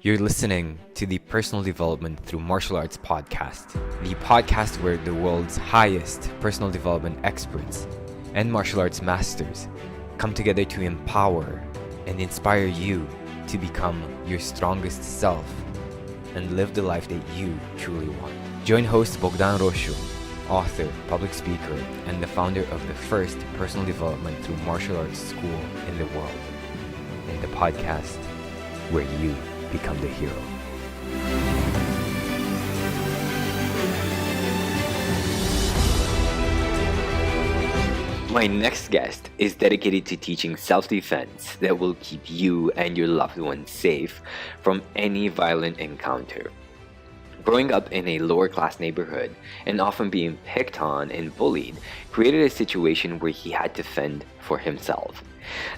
You're listening to the Personal Development Through Martial Arts podcast, the podcast where the world's highest personal development experts and martial arts masters come together to empower and inspire you to become your strongest self and live the life that you truly want. Join host Bogdan, Rosu, author, public speaker, and the founder of the first personal development through martial arts school in the world, in the podcast where you become the hero. My next guest is dedicated to teaching self-defense that will keep you and your loved ones safe from any violent encounter. Growing up in a lower-class neighborhood and often being picked on and bullied created a situation where he had to fend for himself.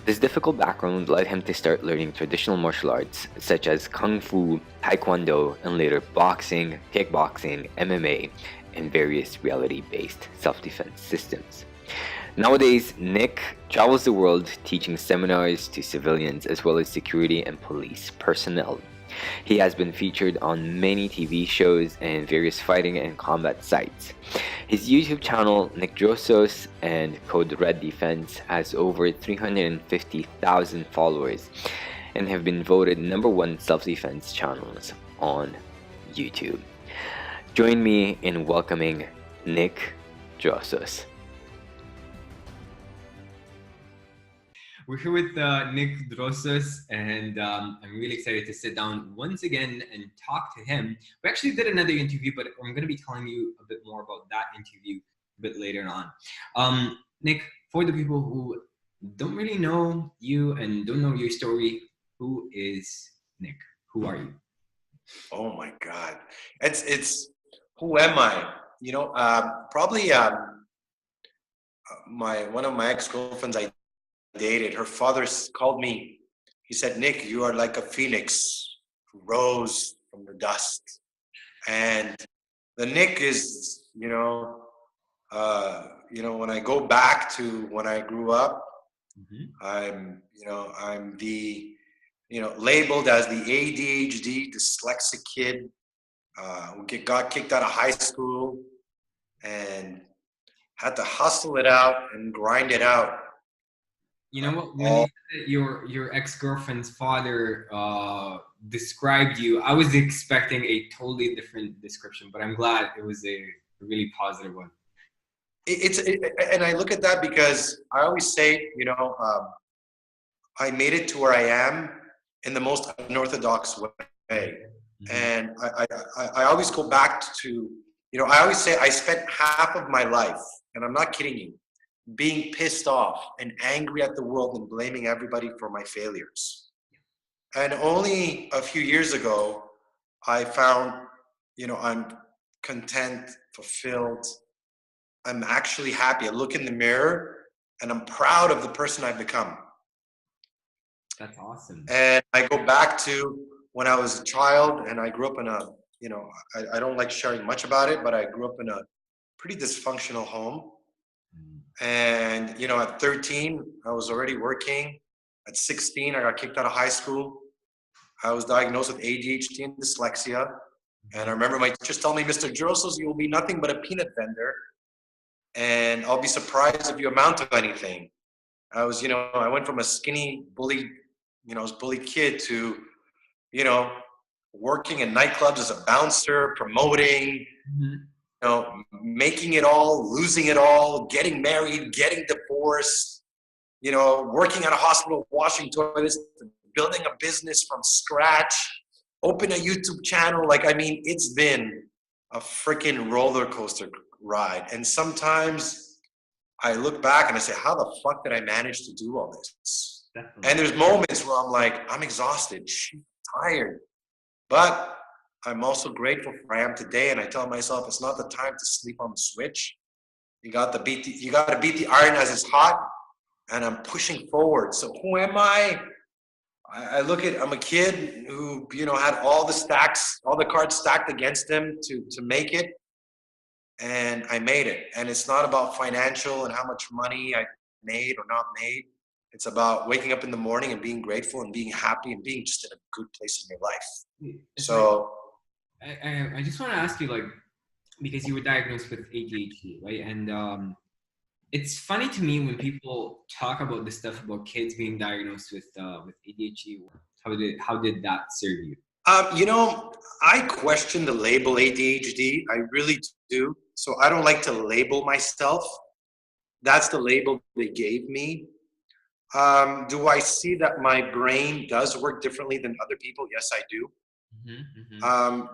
This difficult background led him to start learning traditional martial arts such as Kung Fu, Taekwondo, and later boxing, kickboxing, MMA, and various reality-based self-defense systems. Nowadays, Nick travels the world teaching seminars to civilians as well as security and police personnel. He has been featured on many TV shows and various fighting and combat sites. His YouTube channel, Nick Drossos and Code Red Defense, has over 350,000 followers and have been voted #1 self-defense channels on YouTube. Join me in welcoming Nick Drossos. We're here with Nick Drossos, and I'm really excited to sit down once again and talk to him. We actually did another interview, but I'm going to be telling you a bit more about that interview a bit later on. Nick, for the people who don't really know you and don't know your story, who is Nick? Who are you? Oh my God, it's who am I? You know, probably one of my ex-girlfriends I dated, her father called me. He said, "Nick, you are like a phoenix who rose from the dust." And the Nick is, when I go back to when I grew up, I'm the, labeled as the ADHD dyslexic kid who got kicked out of high school and had to hustle it out and grind it out. You know what? When you said your ex-girlfriend's father described you, I was expecting a totally different description, but I'm glad it was a really positive one. And I look at that because I always say, I made it to where I am in the most unorthodox way. Mm-hmm. And I always go back to, I always say I spent half of my life, and I'm not kidding you, being pissed off and angry at the world and blaming everybody for my failures. And only a few years ago, I found, I'm content, fulfilled. I'm actually happy. I look in the mirror and I'm proud of the person I've become. That's awesome. And I go back to when I was a child and I grew up in a, I don't like sharing much about it, but I grew up in a pretty dysfunctional home. And, at 13, I was already working. At 16, I got kicked out of high school. I was diagnosed with ADHD and dyslexia. And I remember my teachers telling me, "Mr. Drossos, you will be nothing but a peanut vendor. And I'll be surprised if you amount to anything." I was, I went from a skinny, bullied kid to, working in nightclubs as a bouncer, promoting, making it all, losing it all, getting married, getting divorced, working at a hospital, washing toilets, building a business from scratch, open a YouTube channel. It's been a freaking roller coaster ride. And sometimes I look back and I say, how the fuck did I manage to do all this? Definitely. And there's moments where I'm like, I'm exhausted, tired, but I'm also grateful for where I am today, and I tell myself it's not the time to sleep on the switch. You got to beat the iron as it's hot, and I'm pushing forward. So who am I? I'm a kid who had all the cards stacked against him to make it, and I made it. And it's not about financial and how much money I made or not made. It's about waking up in the morning and being grateful and being happy and being just in a good place in your life. It's like, So I just want to ask you, like, because you were diagnosed with ADHD, right? And it's funny to me when people talk about this stuff about kids being diagnosed with ADHD. How did that serve you? you know, I question the label ADHD. I really do. So I don't like to label myself. That's the label they gave me. Do I see that my brain does work differently than other people? Yes, I do. Mm-hmm, mm-hmm.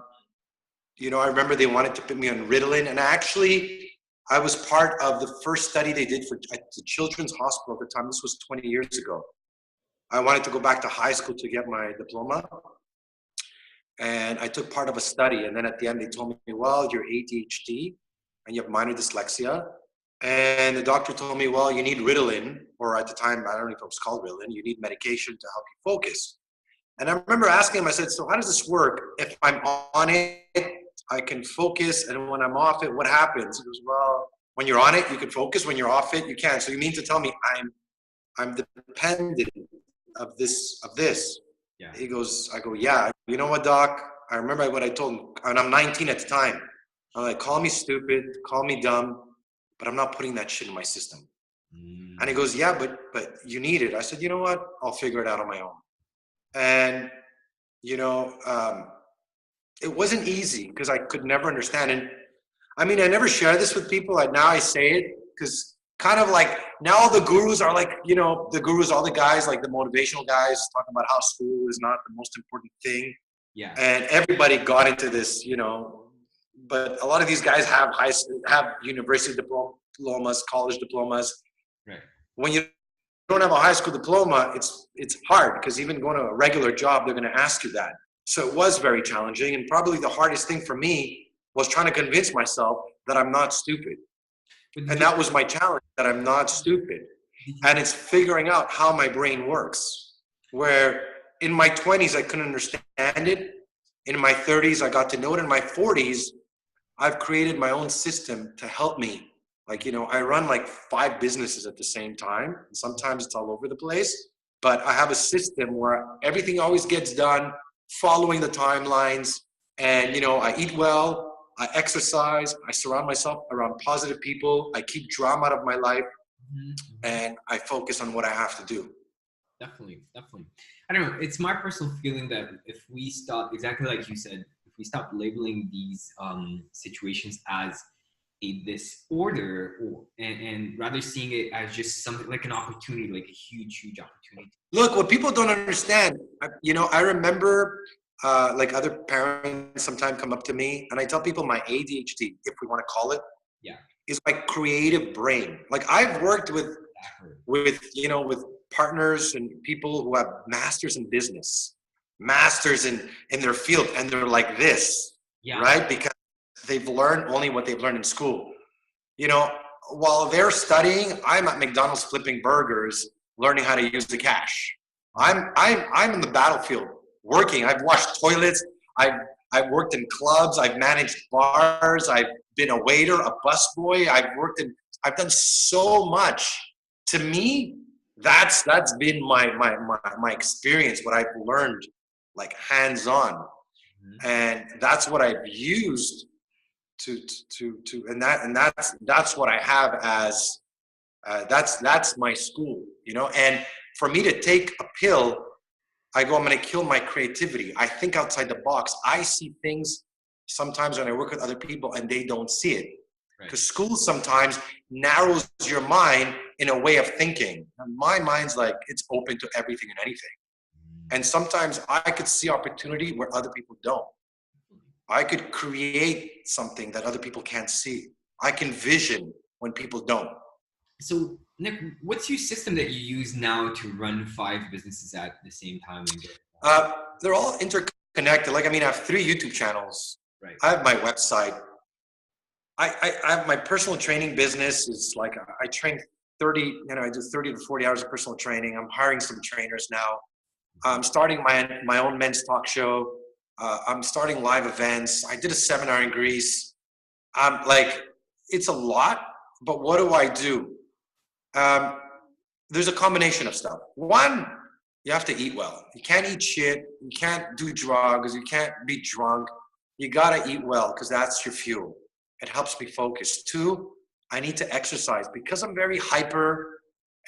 You know, I remember they wanted to put me on Ritalin, and actually, I was part of the first study they did for at the Children's Hospital at the time. This was 20 years ago. I wanted to go back to high school to get my diploma, and I took part of a study. And then at the end, they told me, "Well, you're ADHD, and you have minor dyslexia." And the doctor told me, "Well, you need Ritalin, or at the time, I don't know if it was called Ritalin. You need medication to help you focus." And I remember asking him, I said, "So how does this work? If I'm on it, I can focus, and when I'm off it, what happens?" He goes, "Well, when you're on it, you can focus. When you're off it, you can't. So you mean to tell me I'm dependent of this?" Yeah. He goes, I go, "Yeah. You know what, doc? I remember what I told him, and I'm 19 at the time. I'm like, call me stupid, call me dumb, but I'm not putting that shit in my system." And he goes, "Yeah, but you need it." I said, "You know what? I'll figure it out on my own." And you know, it wasn't easy because I could never understand. And I mean, I never share this with people. Now I say it because kind of like now all the gurus are like, you know, the gurus, all the guys, like the motivational guys talking about how school is not the most important thing. Yeah. And everybody got into this, you know, but a lot of these guys have have university diplomas, college diplomas. Right. When you don't have a high school diploma, it's hard because even going to a regular job, they're going to ask you that. So it was very challenging, and probably the hardest thing for me was trying to convince myself that I'm not stupid. And that was my challenge, that I'm not stupid. And it's figuring out how my brain works. Where in my 20s, I couldn't understand it. In my 30s, I got to know it. In my 40s, I've created my own system to help me. Like, you know, I run like 5 businesses at the same time. Sometimes it's all over the place, but I have a system where everything always gets done following the timelines. And, you know, I eat well, I exercise, I surround myself around positive people, I keep drama out of my life, and I focus on what I have to do. Definitely. I don't know. It's my personal feeling that if we stop, exactly like you said, if we stop labeling these situations as a disorder, and rather seeing it as just something like an opportunity, like a huge opportunity. Look, what people don't understand, you know, I remember like other parents sometimes come up to me, and I tell people my ADHD, if we want to call it, is my creative brain. Like I've worked with you know, with partners and people who have masters in business, masters in their field, and they're like this, right? Because they've learned only what they've learned in school. You know, while they're studying, I'm at McDonald's flipping burgers, learning how to use the cash. I'm in the battlefield working. I've washed toilets. I've worked in clubs. I've managed bars. I've been a waiter, a busboy. I've done so much. To me, that's been my experience, what I've learned, like hands-on. And that's what I've used to and that's what I have as that's my school, you know. And for me to take a pill, I go, I'm going to kill my creativity. I think outside the box. I see things sometimes when I work with other people and they don't see it, because school sometimes narrows your mind in a way of thinking. And my mind's like, it's open to everything and anything. And sometimes I could see opportunity where other people don't. I could create something that other people can't see. I can vision when people don't. So, Nick, what's your system that you use now to run 5 businesses at the same time? They're all interconnected. Like, I mean, I have 3 YouTube channels. Right. I have my website. I have my personal training business. Is like I train 30, you know, I do 30 to 40 hours of personal training. I'm hiring some trainers now. I'm starting my own men's talk show. I'm starting live events. I did a seminar in Greece. Like, it's a lot, but what do? there's a combination of stuff. One, you have to eat well. You can't eat shit. You can't do drugs. You can't be drunk. You gotta eat well because that's your fuel. It helps me focus. Two, I need to exercise because I'm very hyper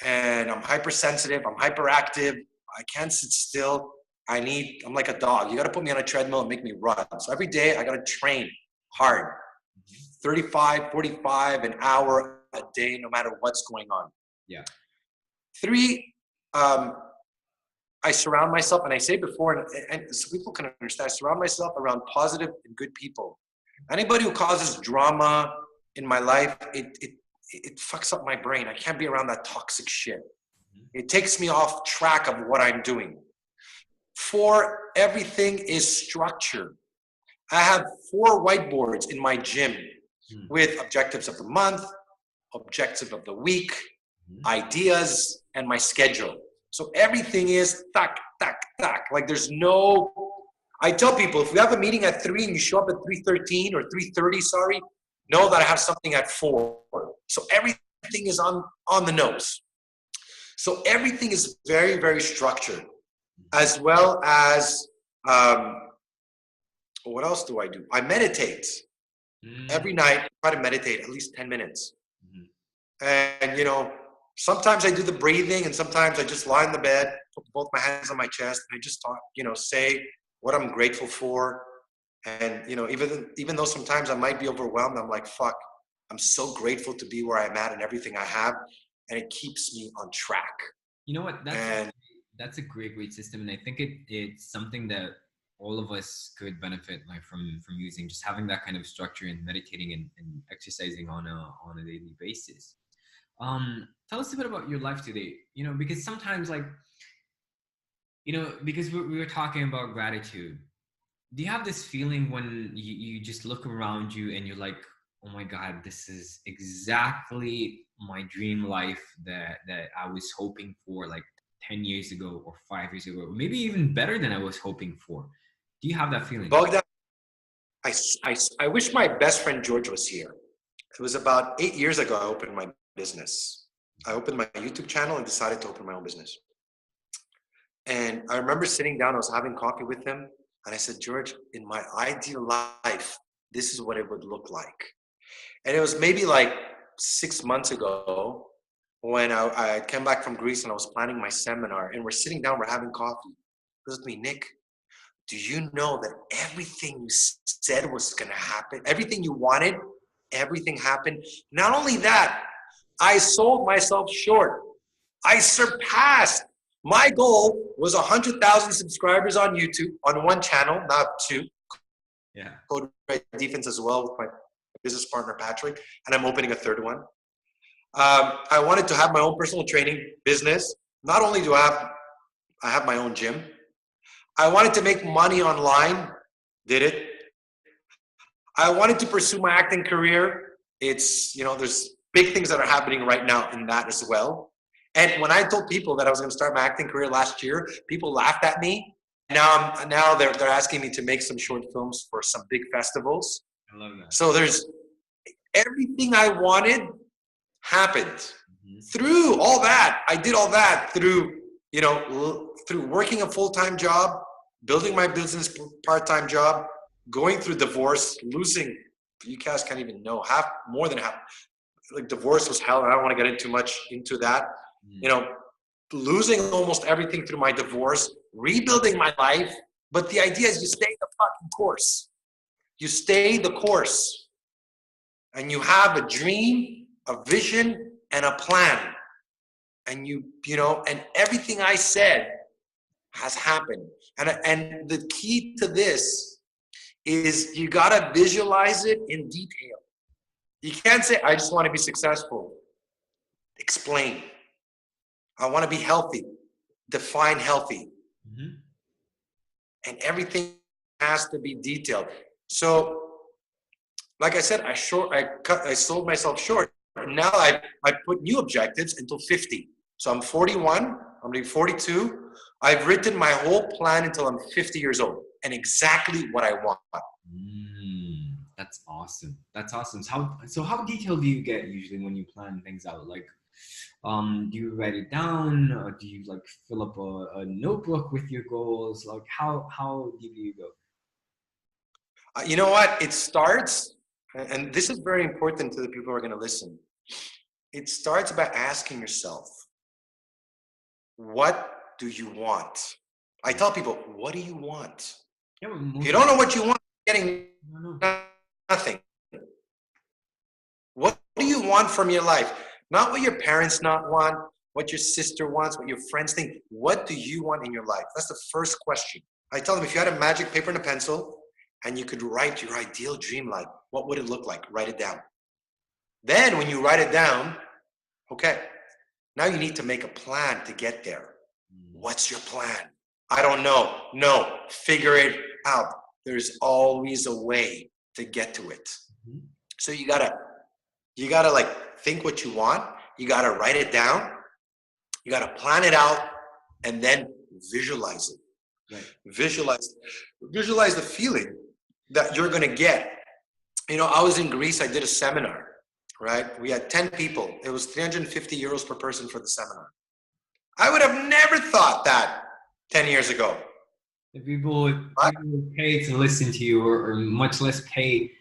and I'm hypersensitive. I'm hyperactive. I can't sit still. I'm like a dog. You got to put me on a treadmill and make me run. So every day I got to train hard, 35, 45, an hour a day, no matter what's going on. Yeah. Three, I surround myself, and I say before, and so people can understand, I surround myself around positive and good people. Anybody who causes drama in my life, it fucks up my brain. I can't be around that toxic shit. It takes me off track of what I'm doing. Four, everything is structured. I have 4 whiteboards in my gym with objectives of the month, objectives of the week, ideas, and my schedule. So everything is tack, tack, tack. Like there's no, I tell people, if we have a meeting at 3 and you show up at 3:13 or 3:30, sorry, know that I have something at 4. So everything is on the nose. So everything is very, very structured. As well as, what else do I do? I meditate. Every night, I try to meditate at least 10 minutes. And, sometimes I do the breathing and sometimes I just lie in the bed, put both my hands on my chest, and I just talk, say what I'm grateful for. And, even though sometimes I might be overwhelmed, I'm like, fuck, I'm so grateful to be where I'm at and everything I have. And it keeps me on track. You know what? That's a great system. And I think it's something that all of us could benefit from using, just having that kind of structure and meditating and exercising on a daily basis. Tell us a bit about your life today, because sometimes because we were talking about gratitude. Do you have this feeling when you just look around you and you're like, oh my God, this is exactly my dream life that I was hoping for 10 years ago or 5 years ago, or maybe even better than I was hoping for? Do you have that feeling? Bogdan, I wish my best friend George was here. It was about 8 years ago I opened my business. I opened my YouTube channel and decided to open my own business. And I remember sitting down, I was having coffee with him, and I said, George, in my ideal life, this is what it would look like. And it was maybe 6 months ago when I came back from Greece and I was planning my seminar, and we're sitting down, we're having coffee. He goes to me, Nick, do you know that everything you said was going to happen? Everything you wanted, everything happened. Not only that, I sold myself short. I surpassed. My goal was 100,000 subscribers on YouTube, on one channel, not 2. Yeah. Code Red Defense as well with my business partner, Patrick, and I'm opening a 3rd one. I wanted to have my own personal training business. Not only do I have my own gym, I wanted to make money online, did it. I wanted to pursue my acting career. It's, there's big things that are happening right now in that as well. And when I told people that I was going to start my acting career last year, people laughed at me. Now they're asking me to make some short films for some big festivals. I love that. So there's everything I wanted happened through all that. I did all that through working a full-time job, building my business part-time job, going through divorce, losing, you guys can't even know, more than half. Divorce was hell, and I don't want to get into much into that. Losing almost everything through my divorce, rebuilding my life. But the idea is you stay the fucking course. You stay the course. And you have a dream, a vision, and a plan. And and everything I said has happened. And the key to this is you gotta visualize it in detail. You can't say, I just want to be successful. Explain. I want to be healthy. Define healthy. And everything has to be detailed. So, like I said, I sold myself short. Now I put new objectives until 50. So I'm 41. I'm going to be 42. I've written my whole plan until I'm 50 years old and exactly what I want. That's awesome. So how detailed do you get usually when you plan things out? Do you write it down, or do you like fill up a notebook with your goals? Like how deep do you go? You know what? It starts, and this is very important to the people who are going to listen. It starts by asking yourself, what do you want? I tell people, what do you want? Yeah, If you don't know what you want, you're getting no. nothing. What do you want from your life? Not what your parents not want, what your sister wants, what your friends think. What do you want in your life? That's the first question. I tell them, if you had a magic paper and a pencil and you could write your ideal dream life, what would it look like? Write it down. Then when you write it down, okay, now you need to make a plan to get there. What's your plan? I don't know. No, figure it out. There's always a way to get to it. So you gotta like think what you want. You gotta write it down. You gotta plan it out, and then visualize it. Right. Visualize the feeling that you're gonna get. You know, I was in Greece. I did a seminar. Right? We had 10 people. It was 350 euros per person for the seminar. I would have never thought that 10 years ago. The people would pay to listen to you, or much less pay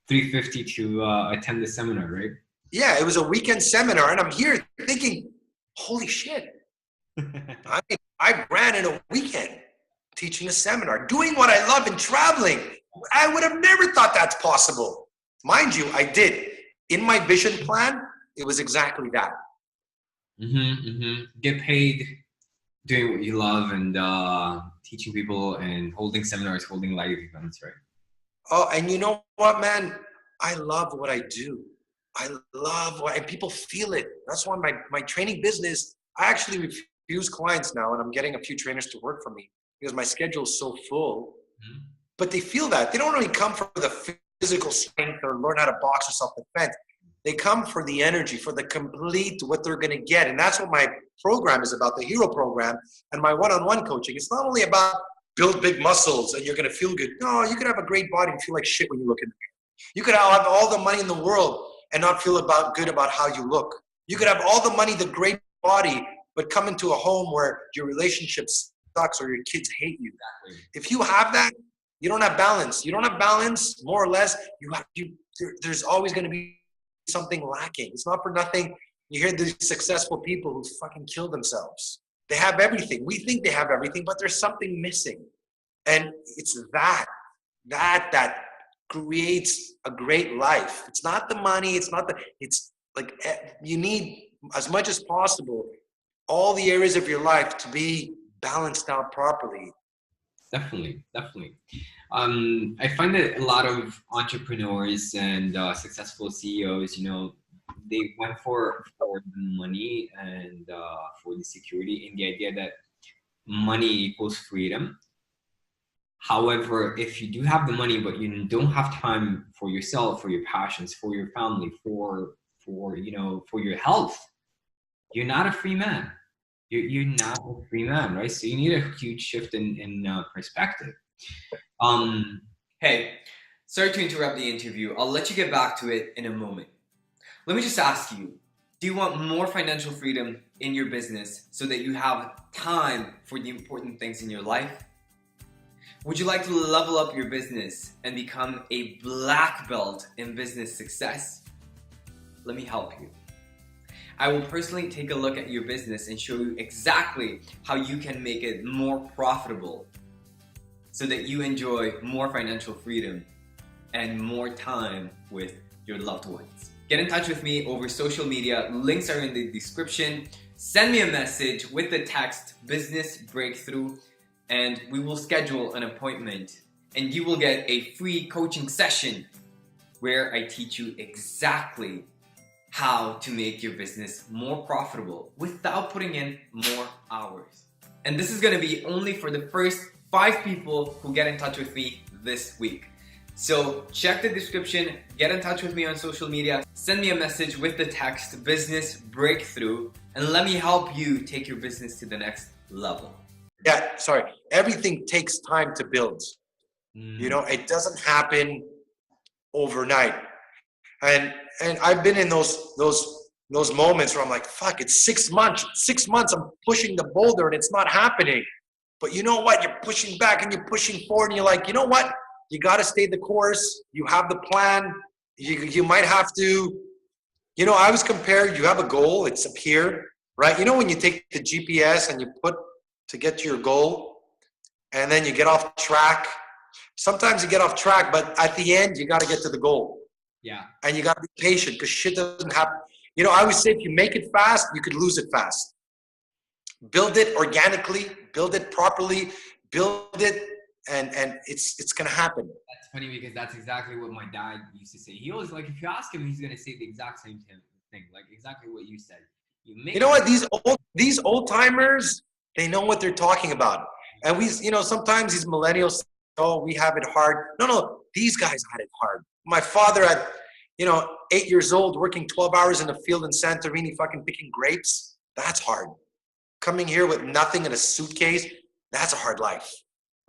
350 to attend the seminar, right? Yeah, it was a weekend seminar, and I'm here thinking, holy shit. I ran in a weekend teaching a seminar, doing what I love and traveling. I would have never thought that's possible. Mind you, I did. In my vision plan, it was exactly that. Get paid doing what you love and teaching people and holding seminars, holding live events, right? Oh, and you know what, man? I love what I do. And people feel it. That's why my training business, I actually refuse clients now, and I'm getting a few trainers to work for me because my schedule is so full. But they feel that. They don't really come for the physical strength or learn how to box or self-defense. They come for the energy, for the complete what they're going to get. And that's what my program is about, the hero program and my one-on-one coaching. It's not only about build big muscles and you're going to feel good. No, you could have a great body and feel like shit when you look in the mirror. You could have all the money in the world and not feel good about how you look. You could have all the money, the great body, but come into a home where your relationship sucks or your kids hate you. If you have that, you don't have balance. You don't have balance, more or less. There's always going to be something lacking. It's not for nothing. You hear these successful people who fucking kill themselves. They have everything. We think they have everything, but there's something missing. And it's that creates a great life. It's not the money. It's like you need, as much as possible, all the areas of your life to be balanced out properly. Definitely. I find that a lot of entrepreneurs and successful CEOs, they went for the money and for the security, and the idea that money equals freedom. However, if you do have the money, but you don't have time for yourself, for your passions, for your family, for your health, you're not a free man. You're not a free man, right? So you need a huge shift in perspective. Hey, sorry to interrupt the interview. I'll let you get back to it in a moment. Let me just ask you, do you want more financial freedom in your business so that you have time for the important things in your life? Would you like to level up your business and become a black belt in business success? Let me help you. I will personally take a look at your business and show you exactly how you can make it more profitable so that you enjoy more financial freedom and more time with your loved ones. Get in touch with me over social media. Links are in the description. Send me a message with the text Business Breakthrough, and we will schedule an appointment, and you will get a free coaching session where I teach you exactly how to make your business more profitable without putting in more hours. And this is going to be only for the first 5 people who get in touch with me this week. So check the description, get in touch with me on social media, send me a message with the text Business Breakthrough, and let me help you take your business to the next level. Yeah, sorry. Everything takes time to build. It doesn't happen overnight. And I've been in those Those moments where I'm like, fuck, it's 6 months. 6 months I'm pushing the boulder and it's not happening. But you know what? You're pushing back and you're pushing forward and you're like, you know what? You got to stay the course. You have the plan. You might have to, I always compare, you have a goal. It's up here, right? You know, when you take the GPS and you put to get to your goal and then you get off track. Sometimes you get off track, but at the end, you got to get to the goal. Yeah. And you got to be patient because shit doesn't happen. I always say if you make it fast, you could lose it fast. Build it organically, build it properly, build it, and it's gonna happen. That's funny because that's exactly what my dad used to say. He always, like, if you ask him, he's gonna say the exact same thing, like exactly what you said. You know what? These old timers, they know what they're talking about. And we, sometimes these millennials, oh, we have it hard. No, these guys had it hard. My father at 8 years old, working 12 hours in a field in Santorini, fucking picking grapes. That's hard. Coming here with nothing in a suitcase, that's a hard life.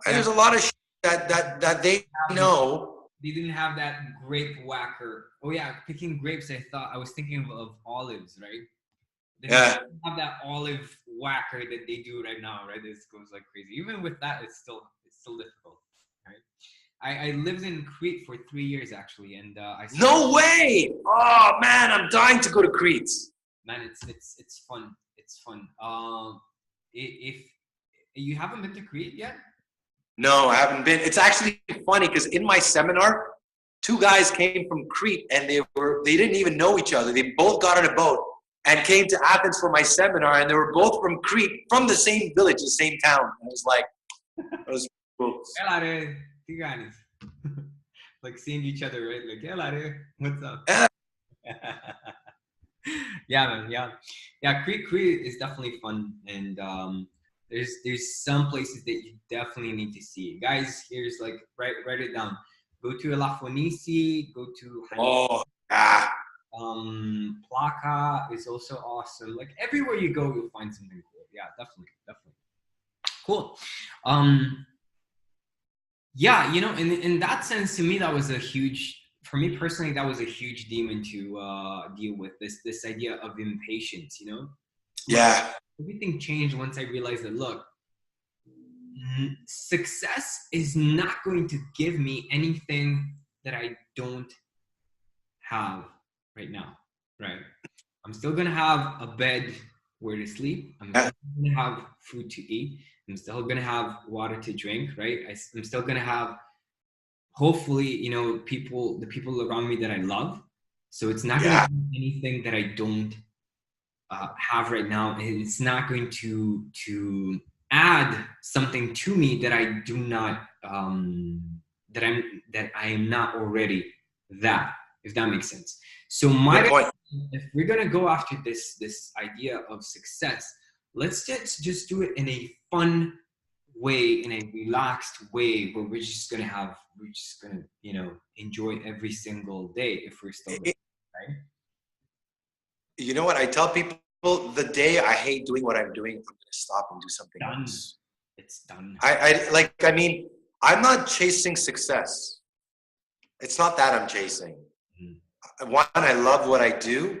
And there's a lot of shit that they know. They didn't have that grape whacker. Oh yeah, picking grapes. I was thinking of olives, right? They don't have that olive whacker that they do right now, right? This goes like crazy. Even with that, it's still difficult, right? I lived in Crete for 3 years actually, and No way! Oh man, I'm dying to go to Crete. Man, it's fun. It's fun. If you haven't been to Crete yet? No, I haven't been. It's actually funny because in my seminar, 2 guys came from Crete and they didn't even know each other. They both got on a boat and came to Athens for my seminar, and they were both from Crete, from the same village, the same town. And I was like, that was cool. Like seeing each other, right? Like, hello, what's up? Yeah, man. Yeah. Crete is definitely fun, and there's some places that you definitely need to see. Guys, here's like write it down. Go to Elafonisi. Go to Plaka is also awesome. Like everywhere you go, you'll find something cool. Yeah, definitely. Cool. Yeah, in that sense, to me, that was for me personally, that was a huge demon to deal with, this idea of impatience, Yeah. Everything changed once I realized that, look, success is not going to give me anything that I don't have right now, right? I'm still going to have a bed where to sleep. I'm still going to have food to eat. I'm still going to have water to drink, right? I'm still going to have, hopefully, the people around me that I love. So it's not going to be anything that I don't have right now. And it's not going to add something to me that I do not, that I am not already that, if that makes sense. So if we're going to go after this idea of success, let's just do it in a fun way, in a relaxed way, where we're just gonna enjoy every single day if we're still there, right? You know what I tell people? The day I hate doing what I'm doing, I'm gonna stop and do something else. It's done. I'm not chasing success. It's not that I'm chasing. One, I love what I do,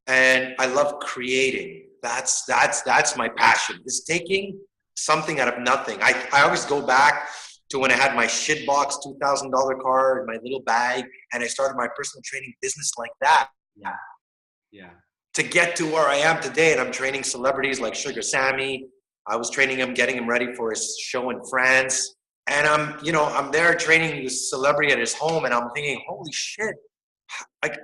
and I love creating. That's my passion. Is taking something out of nothing. I always go back to when I had my shitbox $2,000 car in my little bag, and I started my personal training business like that. Yeah. To get to where I am today, and I'm training celebrities like Sugar Sammy. I was training him, getting him ready for his show in France, and I'm there training this celebrity at his home, and I'm thinking, holy shit, like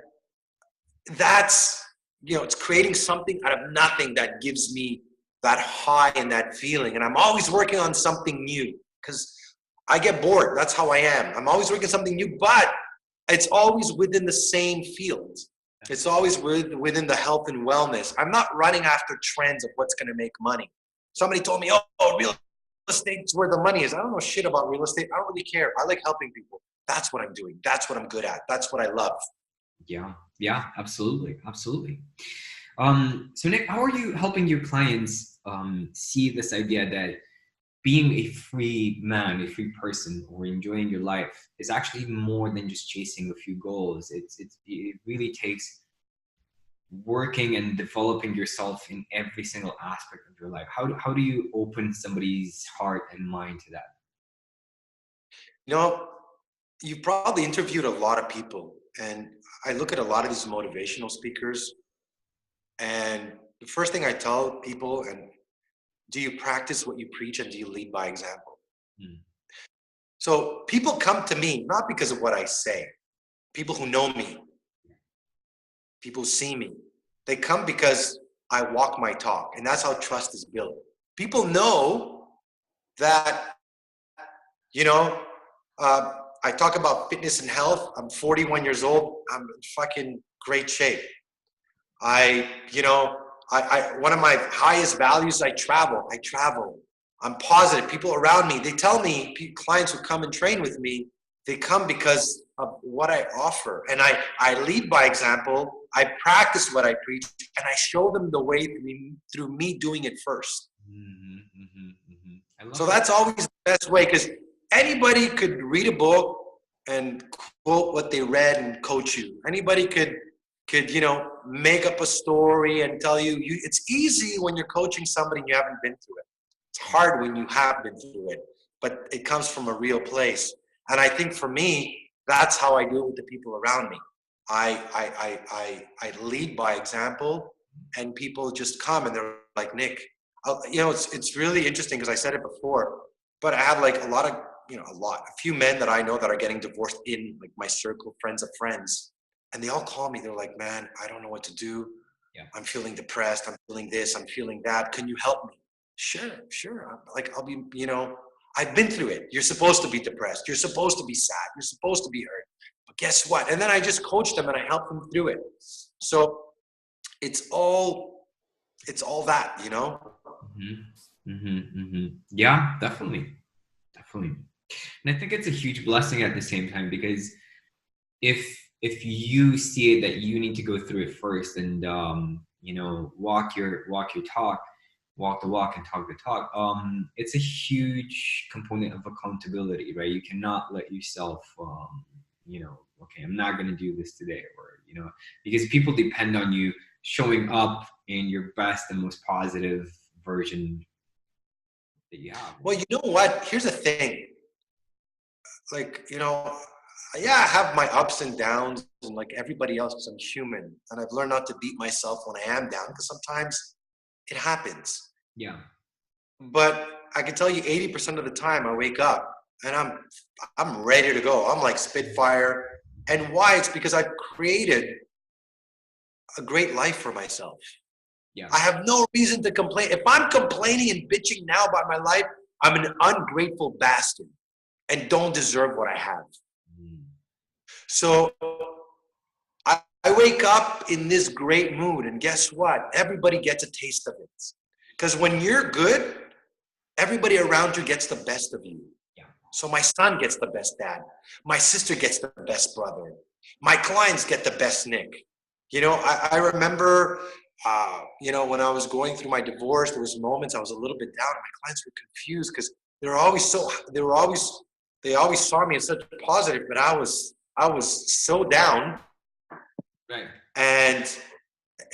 that's it's creating something out of nothing that gives me that high and that feeling. And I'm always working on something new because I get bored. That's how I am. I'm always working on something new, but it's always within the same field. It's always within the health and wellness. I'm not running after trends of what's going to make money. Somebody told me, oh, real estate's where the money is. I don't know shit about real estate. I don't really care. I like helping people. That's what I'm doing. That's what I'm good at. That's what I love. Yeah, absolutely. So Nick, how are you helping your clients see this idea that being a free man, a free person, or enjoying your life is actually more than just chasing a few goals? It really takes working and developing yourself in every single aspect of your life. How do you open somebody's heart and mind to that? You know, you've probably interviewed a lot of people, and I look at a lot of these motivational speakers, and the first thing I tell people, and do you practice what you preach and do you lead by example? Mm. So people come to me not because of what I say. People who know me, people who see me, they come because I walk my talk, and that's how trust is built. People know that, you know, uh, I talk about fitness and health. I'm 41 years old. I'm in fucking great shape. You know, one of my highest values, I travel. I'm positive. People around me, they tell me, clients who come and train with me, they come because of what I offer. And I lead by example. I practice what I preach, and I show them the way through me doing it first. Mm-hmm, mm-hmm, mm-hmm. So that's always the best way, because anybody could read a book and quote what they read and coach you. Anybody could you know, make up a story and tell you. It's easy when you're coaching somebody and you haven't been through it. It's hard when you have been through it, but it comes from a real place. And I think for me, that's how I do it with the people around me. I lead by example, and people just come and they're like, Nick, you know, it's really interesting because I said it before, but I have like a few men that I know that are getting divorced in like my circle, friends of friends. And they all call me. They're like, man, I don't know what to do. Yeah. I'm feeling depressed. I'm feeling this. I'm feeling that. Can you help me? Sure. I'll be, you know, I've been through it. You're supposed to be depressed. You're supposed to be sad. You're supposed to be hurt. But guess what? And then I just coach them and I help them through it. So it's all that, you know? Mm-hmm, mm-hmm, mm-hmm. Yeah, definitely. And I think it's a huge blessing at the same time, because if you see it that you need to go through it first and you know, walk your talk, walk the walk and talk the talk, it's a huge component of accountability, right? You cannot let yourself you know, okay, I'm not going to do this today, or you know, because people depend on you showing up in your best and most positive version that you have. Well, you know what? Here's the thing. Like, you know, yeah, I have my ups and downs, and like everybody else, I'm human. And I've learned not to beat myself when I am down, because sometimes it happens. Yeah. But I can tell you 80% of the time I wake up and I'm ready to go. I'm like Spitfire. And why? It's because I've created a great life for myself. Yeah. I have no reason to complain. If I'm complaining and bitching now about my life, I'm an ungrateful bastard and don't deserve what I have. So I wake up in this great mood, and guess what? Everybody gets a taste of it. Because when you're good, everybody around you gets the best of you. Yeah. So my son gets the best dad. My sister gets the best brother. My clients get the best Nick. You know, I remember, you know, when I was going through my divorce, there was moments I was a little bit down, and my clients were confused because they always saw me as such a positive, but I was so down. Right. And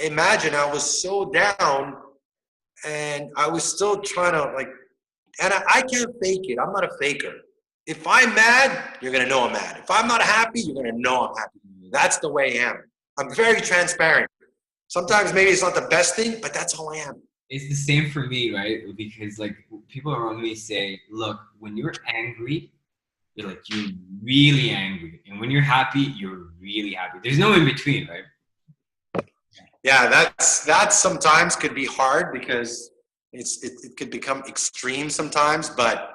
imagine I was so down, and I was still trying to like, and I can't fake it. I'm not a faker. If I'm mad, you're gonna know I'm mad. If I'm not happy, you're gonna know I'm happy. That's the way I am. I'm very transparent. Sometimes maybe it's not the best thing, but that's how I am. It's the same for me, right? Because like people around me say, look, when you're angry, you're like, you're really angry. And when you're happy, you're really happy. There's no in between, right? Yeah, that sometimes could be hard because it could become extreme sometimes, but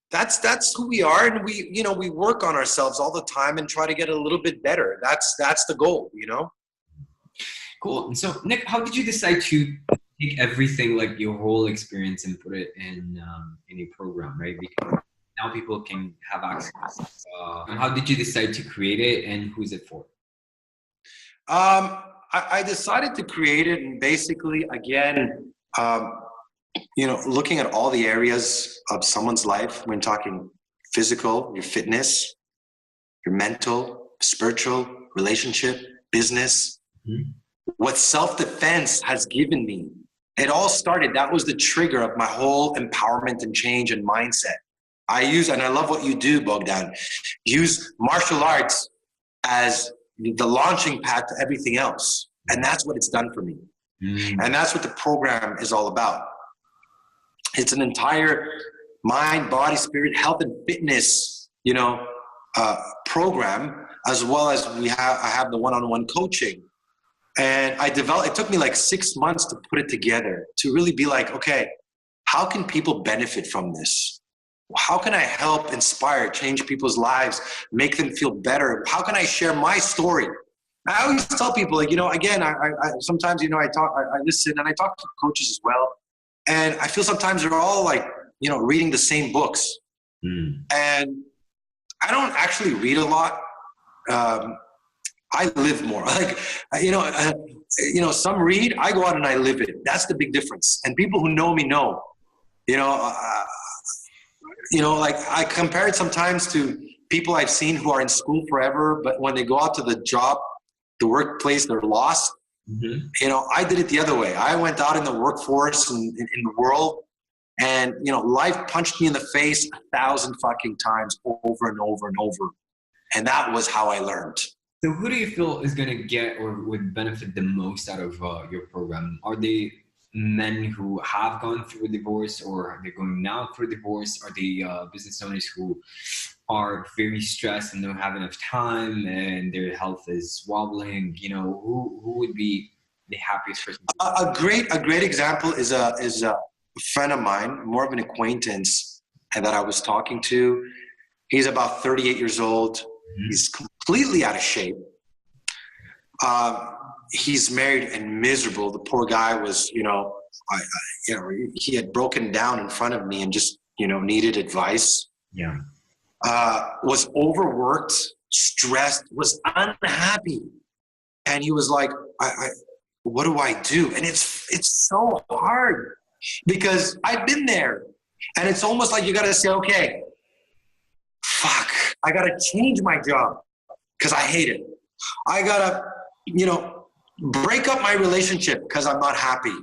that's who we are, and we work on ourselves all the time and try to get a little bit better. That's the goal, you know. Cool. And so, Nick, how did you decide to take everything, like your whole experience, and put it in a program, right? Because now people can have access. And how did you decide to create it, and who's it for? I decided to create it, and basically, again, looking at all the areas of someone's life when talking physical, your fitness, your mental, spiritual, relationship, business. Mm-hmm. what self-defense has given me. It all started, that was the trigger of my whole empowerment and change and mindset. I use, and I love what you do, Bogdan, use martial arts as the launching pad to everything else. And that's what it's done for me. And that's what the program is all about. It's an entire mind, body, spirit, health, and fitness, program, as well as I have the one-on-one coaching. And it took me like 6 months to put it together, to really be like, okay, how can people benefit from this? How can I help inspire, change people's lives, make them feel better? How can I share my story? I always tell people, like, again, I sometimes, I listen and I talk to coaches as well. And I feel sometimes they're all like, reading the same books. And I don't actually read a lot. I live more. Like, some read, I go out and I live it. That's the big difference. And people who know me know, like I compare it sometimes to people I've seen who are in school forever, but when they go out to the job, the workplace, they're lost. I did it the other way. I went out in the workforce and in the world, and life punched me in the face 1,000 fucking times over and over and over. And that was how I learned. So who do you feel is going to get or would benefit the most out of your program? Are they men who have gone through a divorce, or are they going now through a divorce? Are they business owners who are very stressed and don't have enough time and their health is wobbling? Who would be the happiest person? A great example is a friend of mine, more of an acquaintance, and that I was talking to. He's about 38 years old. He's completely out of shape. He's married and miserable. The poor guy was, he had broken down in front of me and just, needed advice. Yeah. Was overworked, stressed, was unhappy. And he was like, what do I do? And it's so hard because I've been there. And it's almost like you got to say, okay, fuck, I got to change my job because I hate it. I got to, break up my relationship because I'm not happy.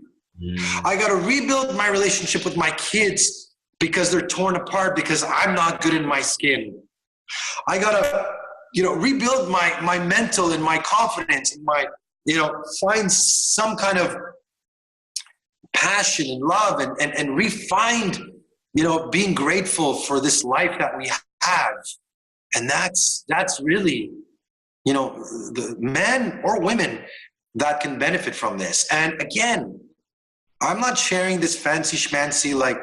I got to rebuild my relationship with my kids because they're torn apart because I'm not good in my skin. I got to, rebuild my mental and my confidence and my, find some kind of passion and love and re-find, being grateful for this life that we have. And that's really, the men or women that can benefit from this. And again, I'm not sharing this fancy schmancy, like,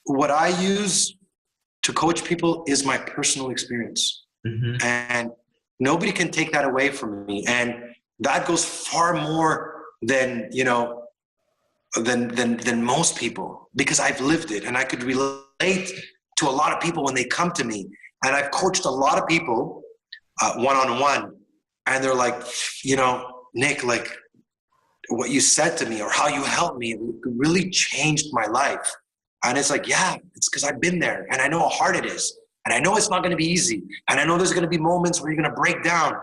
what I use to coach people is my personal experience. And nobody can take that away from me. And that goes far more than, than most people, because I've lived it and I could relate to a lot of people when they come to me. And I've coached a lot of people one-on-one, and they're like, Nick, like what you said to me or how you helped me really changed my life. And it's like, yeah, it's because I've been there and I know how hard it is. And I know it's not going to be easy. And I know there's going to be moments where you're going to break down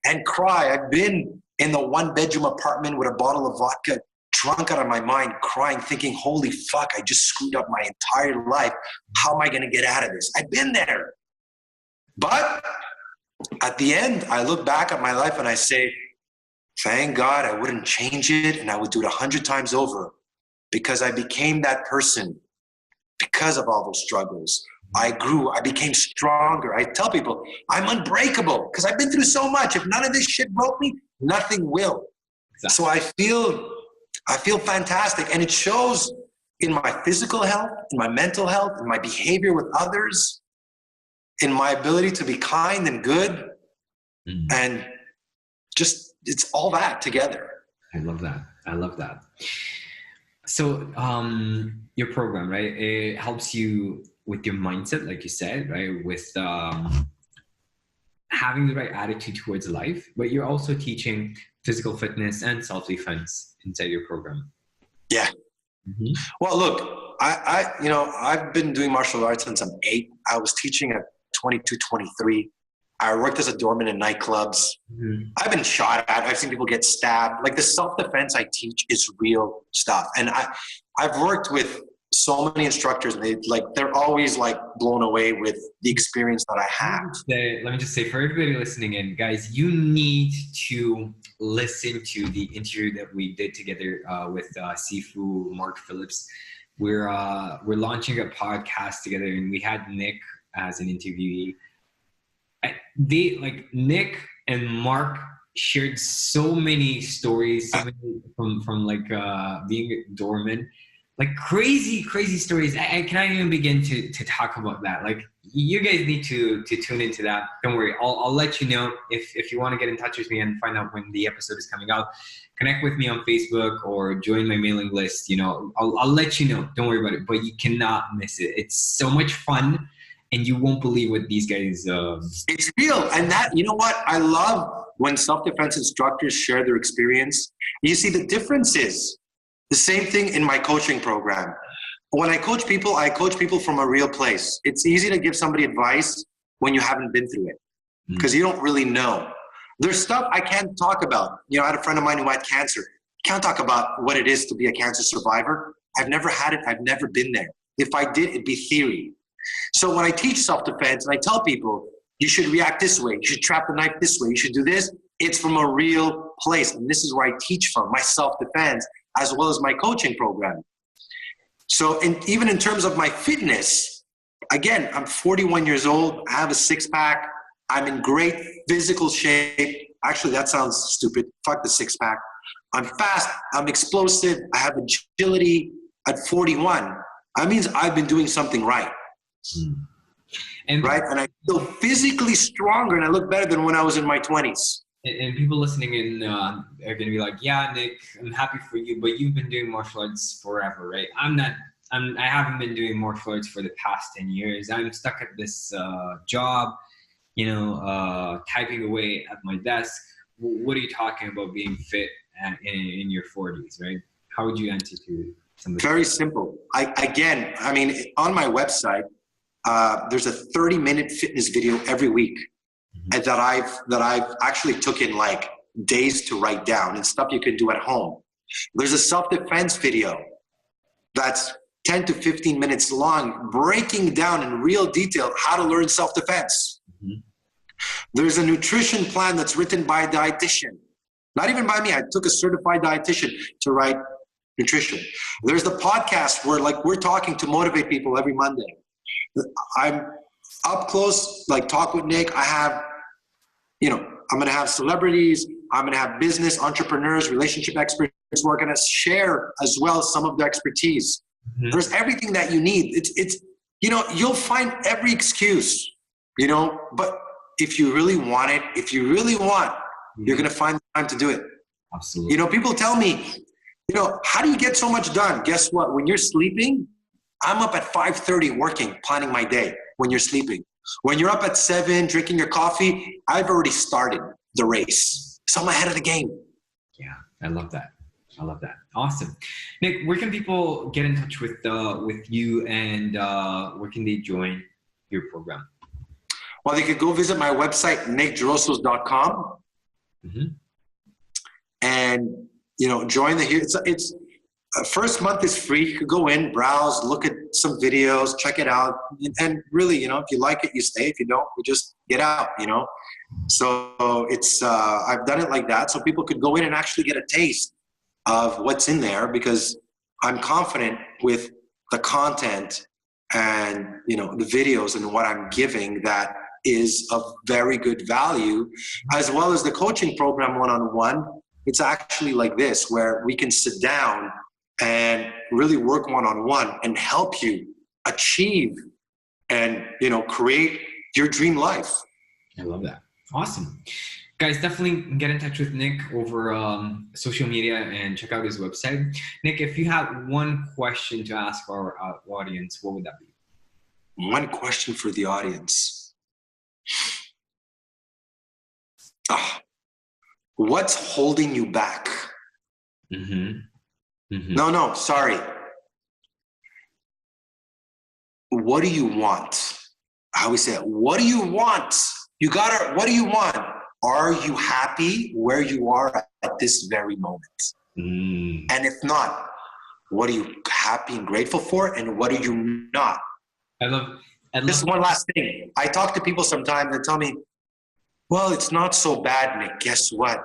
and cry. I've been in the 1-bedroom apartment with a bottle of vodka, drunk out of my mind, crying, thinking, holy fuck, I just screwed up my entire life. How am I going to get out of this? I've been there. But at the end, I look back at my life and I say, thank God I wouldn't change it, and I would do it 100 times over, because I became that person because of all those struggles. I grew, I became stronger. I tell people I'm unbreakable because I've been through so much. If none of this shit broke me, nothing will. Exactly. So I feel fantastic, and it shows in my physical health, in my mental health, in my behavior with others, in my ability to be kind and good, and just, it's all that together. I love that. So your program, right, it helps you with your mindset, like you said, right, with having the right attitude towards life, but you're also teaching physical fitness and self-defense inside your program. Yeah. Well, look, I've been doing martial arts since I'm 8. I was teaching at 22, 23. I worked as a doorman in nightclubs. I've been shot at. I've seen people get stabbed. Like the self-defense I teach is real stuff. And I've worked with so many instructors, and they're always like blown away with the experience that I have. Let me just say for everybody listening in, guys, you need to listen to the interview that we did together with Sifu Mark Phillips. We're launching a podcast together, and we had Nick as an interviewee. Nick and Mark shared so many stories, so many from like being a doorman, like crazy stories. I cannot even begin to talk about that. Like you guys need to tune into that. Don't worry, I'll let you know if you want to get in touch with me and find out when the episode is coming out. Connect with me on Facebook or join my mailing list. You know, I'll let you know. Don't worry about it. But you cannot miss it. It's so much fun. And you won't believe what these guys. It's real, and that, you know what, I love when self-defense instructors share their experience. You see, the difference is the same thing in my coaching program. When I coach people from a real place. It's easy to give somebody advice when you haven't been through it, because you don't really know. There's stuff I can't talk about. You know, I had a friend of mine who had cancer. Can't talk about what it is to be a cancer survivor. I've never had it. I've never been there. If I did, it'd be theory. So when I teach self-defense and I tell people, you should react this way, you should trap the knife this way, you should do this, it's from a real place. And this is where I teach from, my self-defense, as well as my coaching program. So even in terms of my fitness, again, I'm 41 years old, I have a six-pack, I'm in great physical shape. Actually, that sounds stupid. Fuck the six-pack. I'm fast, I'm explosive, I have agility at 41. That means I've been doing something right. And I feel physically stronger and I look better than when I was in my 20s. And people listening in are going to be like, yeah, Nick, I'm happy for you, but you've been doing martial arts forever, right? I haven't been doing martial arts for the past 10 years. I'm stuck at this job, typing away at my desk. What are you talking about being fit in your 40s, right? How would you answer to somebody? Very simple. On my website, there's a 30-minute fitness video every week that I've actually took in like days to write down, and stuff you can do at home. There's a self-defense video that's 10 to 15 minutes long, breaking down in real detail how to learn self-defense. There's a nutrition plan that's written by a dietitian. Not even by me. I took a certified dietitian to write nutrition. There's the podcast where we're talking to motivate people every Monday. I'm up close, talk with Nick. I have, I'm going to have celebrities. I'm going to have business entrepreneurs, relationship experts who are going to share as well some of their expertise. There's everything that you need. It's you'll find every excuse, but if you really want it, you're going to find the time to do it. Absolutely. People tell me, how do you get so much done? Guess what? When you're sleeping, I'm up at 5:30 working, planning my day when you're sleeping. When you're up at 7 drinking your coffee, I've already started the race. So I'm ahead of the game. Yeah, I love that. Awesome. Nick, where can people get in touch with you, and where can they join your program? Well, they could go visit my website, nickdrossos.com. And, join it's first month is free. You could go in, browse, look at some videos, check it out. And really, if you like it, you stay. If you don't, you just get out, So it's, I've done it like that. So people could go in and actually get a taste of what's in there, because I'm confident with the content and, the videos and what I'm giving that is of very good value, as well as the coaching program one-on-one. It's actually like this, where we can sit down and really work one-on-one and help you achieve and, create your dream life. I love that. Awesome. Guys, definitely get in touch with Nick over social media and check out his website. Nick, if you had one question to ask our audience, what would that be? One question for the audience. What's holding you back? No, sorry. What do you want? I always say, what do you want what do you want? Are you happy where you are at this very moment? And if not, what are you happy and grateful for? And what are you not? I love Just one last thing. I talk to people sometimes that tell me, well, it's not so bad, Nick. Guess what?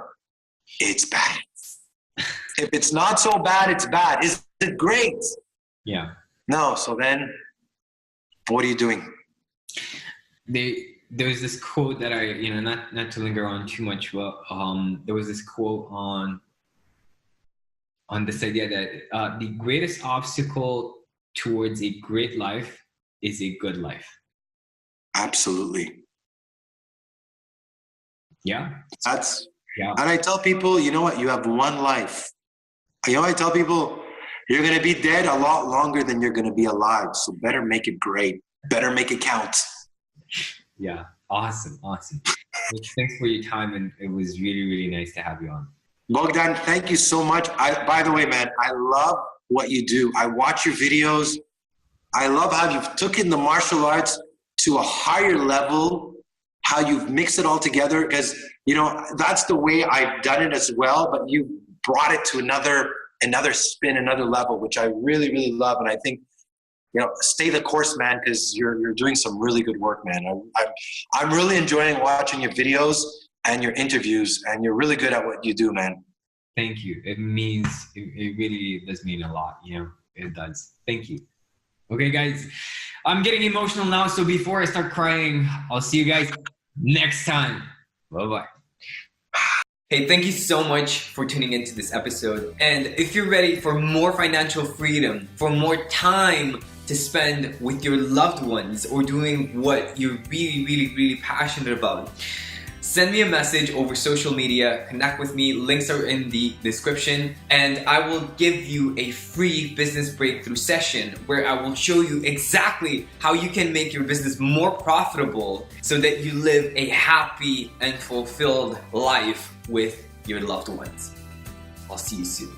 It's bad. If it's not so bad, it's bad. Is it great? Yeah. No. So then what are you doing? There was this quote that I, not to linger on too much, but there was this quote on this idea that the greatest obstacle towards a great life is a good life. Absolutely. Yeah. And I tell people, you know what? You have one life. I tell people, you're going to be dead a lot longer than you're going to be alive. So better make it great. Better make it count. Yeah. Awesome. Thanks for your time. And it was really, really nice to have you on. Bogdan, thank you so much. By the way, man, I love what you do. I watch your videos. I love how you've taken the martial arts to a higher level, how you've mixed it all together, because, that's the way I've done it as well, but you brought it to another spin, another level, which I really, really love. And I think, stay the course, man, because you're doing some really good work, man. I'm really enjoying watching your videos and your interviews, and you're really good at what you do, man. Thank you. It really does mean a lot. It does. Thank you. Okay, guys, I'm getting emotional now. So before I start crying, I'll see you guys next time. Bye-bye. Hey, thank you so much for tuning into this episode. And if you're ready for more financial freedom, for more time to spend with your loved ones or doing what you're really, really, really passionate about, send me a message over social media, connect with me, links are in the description, and I will give you a free business breakthrough session where I will show you exactly how you can make your business more profitable so that you live a happy and fulfilled life with your loved ones. I'll see you soon.